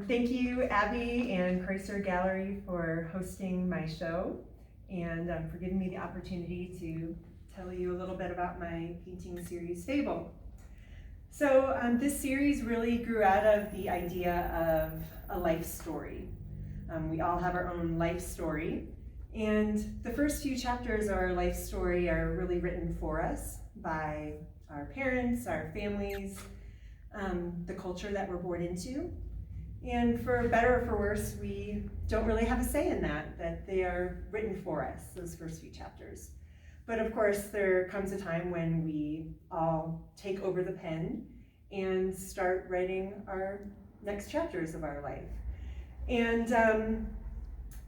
Thank you, Abby and Chrysler Gallery, for hosting my show and for giving me the opportunity to tell you a little bit about my painting series, Fable. So this series really grew out of the idea of a life story. We all have our own life story, and the first few chapters of our life story are really written for us by our parents, our families, the culture that we're born into. And for better or for worse, we don't really have a say in that they are written for us, those first few chapters. But of course, there comes a time when we all take over the pen and start writing our next chapters of our life. And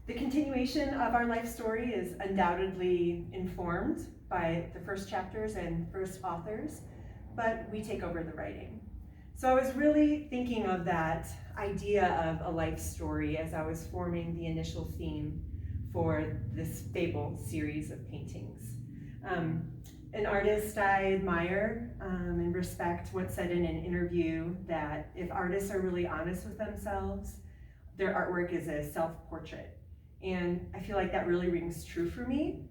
the continuation of our life story is undoubtedly informed by the first chapters and first authors, but we take over the writing. So I was really thinking of that idea of a life story as I was forming the initial theme for this Fable series of paintings. An artist I admire and respect once said in an interview that if artists are really honest with themselves, their artwork is a self-portrait. And I feel like that really rings true for me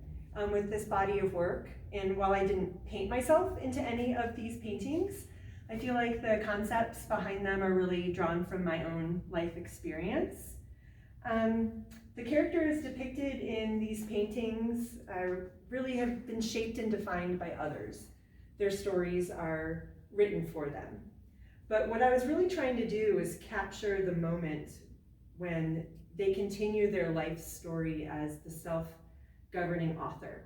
with this body of work. And while I didn't paint myself into any of these paintings, I feel like the concepts behind them are really drawn from my own life experience. The characters depicted in these paintings really have been shaped and defined by others. Their stories are written for them. But what I was really trying to do was capture the moment when they continue their life story as the self-governing author.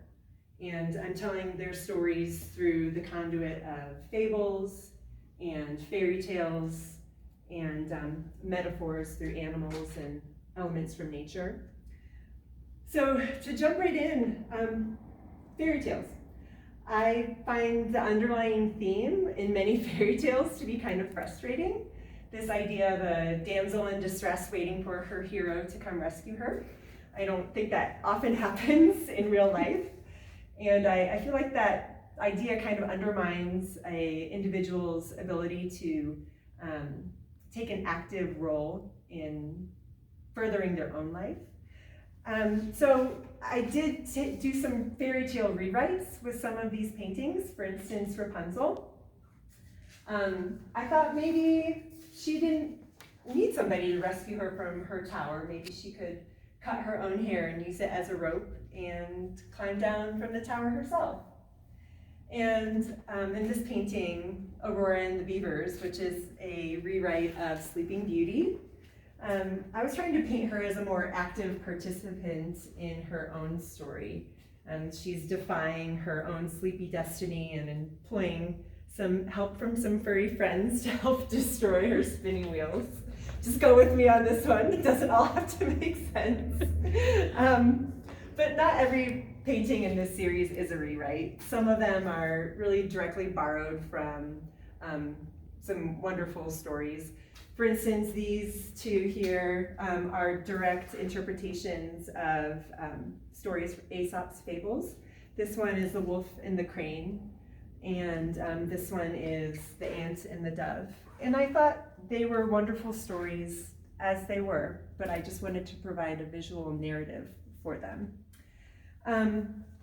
And I'm telling their stories through the conduit of fables and fairy tales and metaphors through animals and elements from nature. So to jump right in, fairy tales. I find the underlying theme in many fairy tales to be kind of frustrating. This idea of a damsel in distress waiting for her hero to come rescue her. I don't think that often happens in real life. And I feel like that idea kind of undermines an individual's ability to take an active role in furthering their own life. So I did do some fairy tale rewrites with some of these paintings, for instance, Rapunzel. I thought maybe she didn't need somebody to rescue her from her tower. Maybe she could cut her own hair and use it as a rope and climb down from the tower herself. And in this painting, Aurora and the Beavers, which is a rewrite of Sleeping Beauty, I was trying to paint her as a more active participant in her own story. She's defying her own sleepy destiny and employing some help from some furry friends to help destroy her spinning wheels. Just go with me on this one. It doesn't all have to make sense. But not every painting in this series is a rewrite. Some of them are really directly borrowed from some wonderful stories. For instance, these two here are direct interpretations of stories from Aesop's fables. This one is the wolf and the crane, and this one is the ant and the dove. And I thought they were wonderful stories as they were, but I just wanted to provide a visual narrative for them.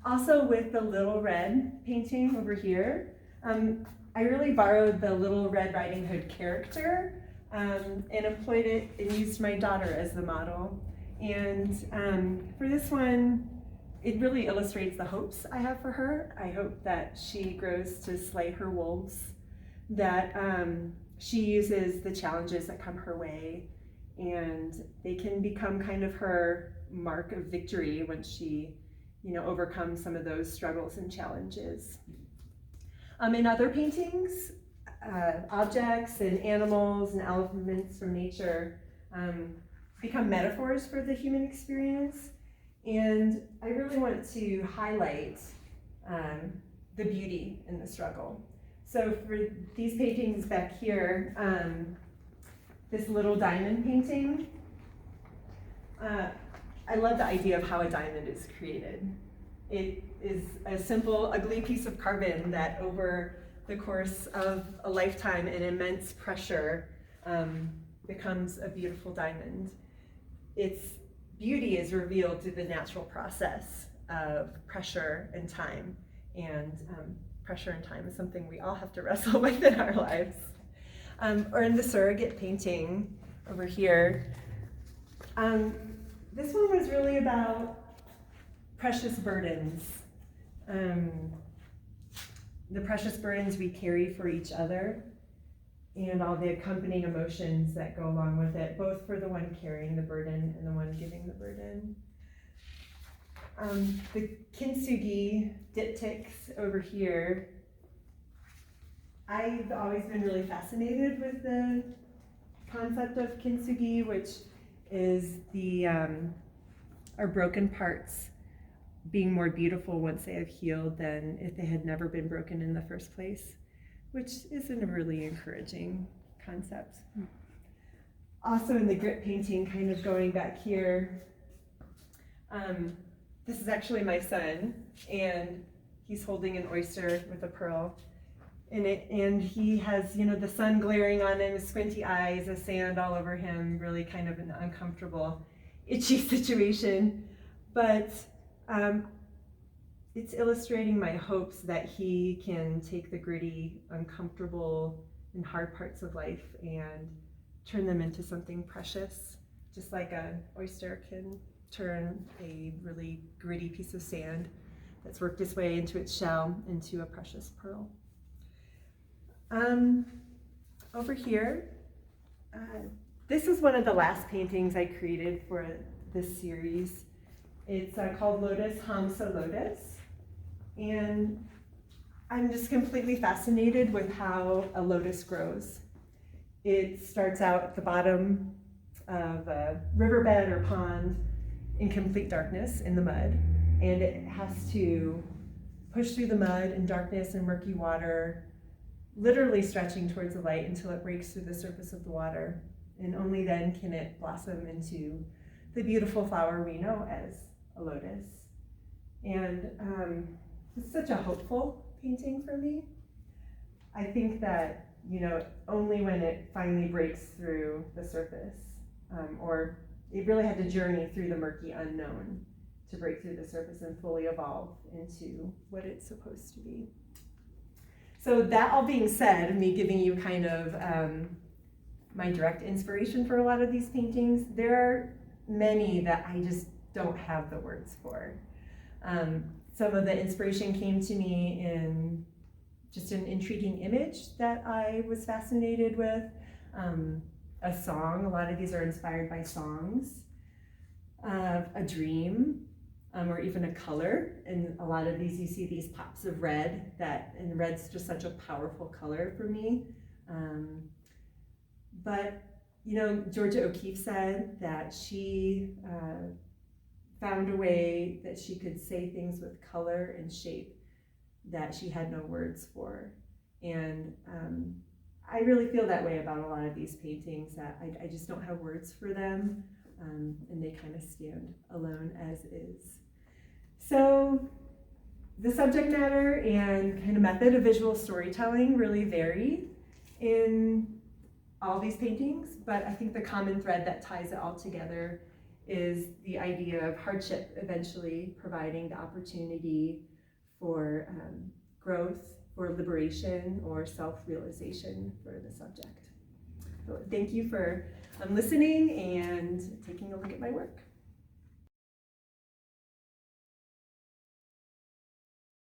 Also with the Little Red painting over here, I really borrowed the Little Red Riding Hood character and employed it and used my daughter as the model. And for this one, it really illustrates the hopes I have for her. I hope that she grows to slay her wolves, that she uses the challenges that come her way, and they can become kind of her mark of victory when she overcome some of those struggles and challenges. In other paintings, objects and animals and elements from nature become metaphors for the human experience. And I really want to highlight the beauty in the struggle. So for these paintings back here, this little diamond painting, I love the idea of how a diamond is created. It is a simple, ugly piece of carbon that over the course of a lifetime and immense pressure becomes a beautiful diamond. Its beauty is revealed through the natural process of pressure and time. And pressure and time is something we all have to wrestle with in our lives. Or in the surrogate painting over here, this one was really about precious burdens. The precious burdens we carry for each other and all the accompanying emotions that go along with it, both for the one carrying the burden and the one giving the burden. The kintsugi diptychs over here, I've always been really fascinated with the concept of kintsugi, which is our broken parts being more beautiful once they have healed than if they had never been broken in the first place, which isn't a really encouraging concept. Also in the grit painting, kind of going back here, this is actually my son, and he's holding an oyster with a pearl in it, and he has, the sun glaring on him, his squinty eyes, the sand all over him, really kind of an uncomfortable, itchy situation. But it's illustrating my hopes that he can take the gritty, uncomfortable, and hard parts of life and turn them into something precious, just like an oyster can turn a really gritty piece of sand that's worked its way into its shell into a precious pearl. Over here, this is one of the last paintings I created for this series. It's called Lotus Hamsa Lotus, and I'm just completely fascinated with how a lotus grows. It starts out at the bottom of a riverbed or pond in complete darkness in the mud, and it has to push through the mud and darkness and murky water, literally stretching towards the light until it breaks through the surface of the water, and only then can it blossom into the beautiful flower we know as a lotus. And it's such a hopeful painting for me. I think that, only when it finally breaks through the surface, or it really had to journey through the murky unknown to break through the surface and fully evolve into what it's supposed to be. So that all being said, me giving you kind of my direct inspiration for a lot of these paintings, there are many that I just don't have the words for. Some of the inspiration came to me in just an intriguing image that I was fascinated with, a song. A lot of these are inspired by songs, a dream, or even a color. And a lot of these, you see these pops of red, and red's just such a powerful color for me. But Georgia O'Keeffe said that she found a way that she could say things with color and shape that she had no words for. And I really feel that way about a lot of these paintings, that I just don't have words for them, and they kind of stand alone as is. So the subject matter and kind of method of visual storytelling really vary in all these paintings, but I think the common thread that ties it all together is the idea of hardship eventually providing the opportunity for growth, for liberation, or self-realization for the subject. So thank you for listening and taking a look at my work.